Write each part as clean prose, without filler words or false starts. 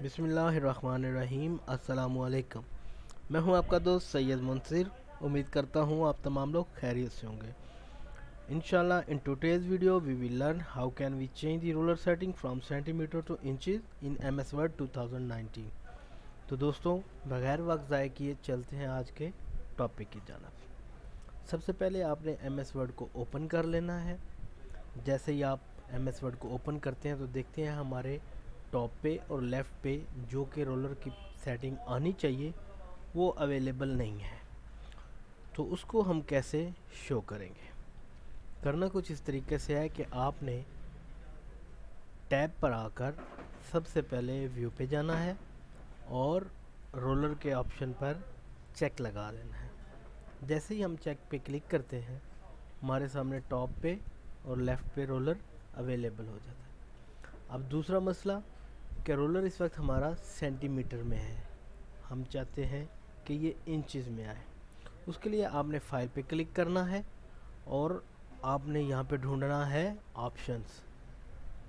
बिस्मिल्लाहिर्रहमानिर्रहीम। अस्सलामुअलैकुम। मैं हूं आपका दोस्त सैयद मुंसिर। उम्मीद करता हूं आप तमाम लोग खैरियत से होंगे। इंशाल्लाह in today's video we will learn how can we change the ruler setting from centimetre to inches in MS Word 2019। तो दोस्तों, बगैर वक्त ज़ाय किए चलते हैं आज के टॉपिक की जानब। सबसे पहले आपने एमएस वर्ड को ओपन कर लेना है। जैसे ही आप एमएस वर्ड को ओपन करते हैं तो देखते हैं हमारे टॉप पे और लेफ़्ट पे जो कि रोलर की सेटिंग आनी चाहिए वो अवेलेबल नहीं है। तो उसको हम कैसे शो करेंगे? करना कुछ इस तरीके से है कि आपने टैब पर आकर सबसे पहले व्यू पे जाना है और रोलर के ऑप्शन पर चेक लगा देना है। जैसे ही हम चेक पे क्लिक करते हैं हमारे सामने टॉप पे और लेफ़्ट पे रोलर अवेलेबल हो जाता है। अब दूसरा मसला कि रोलर इस वक्त हमारा सेंटीमीटर में है, हम चाहते हैं कि ये इंचज़ में आए। उसके लिए आपने फाइल पे क्लिक करना है और आपने यहाँ पे ढूंढना है ऑप्शंस।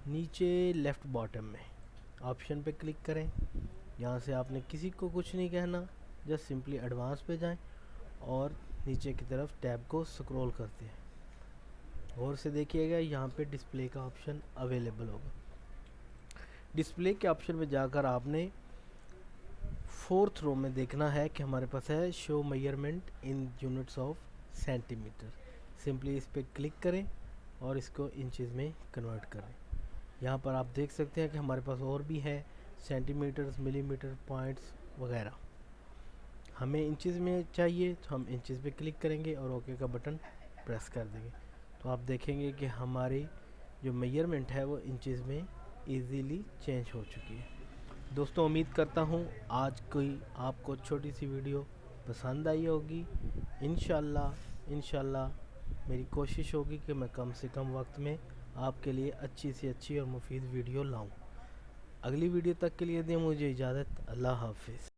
नीचे लेफ़्ट बॉटम में ऑप्शन पे क्लिक करें। यहाँ से आपने किसी को कुछ नहीं कहना, जस्ट सिंपली एडवांस पे जाएं और नीचे की तरफ टैब को स्क्रॉल करते हैं। और से देखिएगा यहाँ पे डिस्प्ले का ऑप्शन अवेलेबल होगा। डिस्प्ले के ऑप्शन में जाकर आपने फोर्थ रो में देखना है कि हमारे पास है show measurement in units of centimetre. Simply इस पर क्लिक करें और इसको इंचज़ में कन्वर्ट करें। यहाँ पर आप देख सकते हैं कि हमारे पास और भी है सेंटीमीटर्स, मिलीमीटर, पॉइंट्स वगैरह। हमें इंचज़ में चाहिए तो हम इंचज़ पे क्लिक करेंगे और ओके का बटन प्रेस कर देंगे। तो आप देखेंगे कि हमारी जो मेजरमेंट है वो इंचज़ में इजीली चेंज हो चुकी है। दोस्तों, उम्मीद करता हूँ आज कोई आपको छोटी सी वीडियो पसंद आई होगी। इंशाल्लाह मेरी कोशिश होगी कि मैं कम से कम वक्त में आपके लिए अच्छी से अच्छी और मुफीद वीडियो लाऊं। अगली वीडियो तक के लिए दें मुझे इजाज़त। अल्लाह हाफिज़।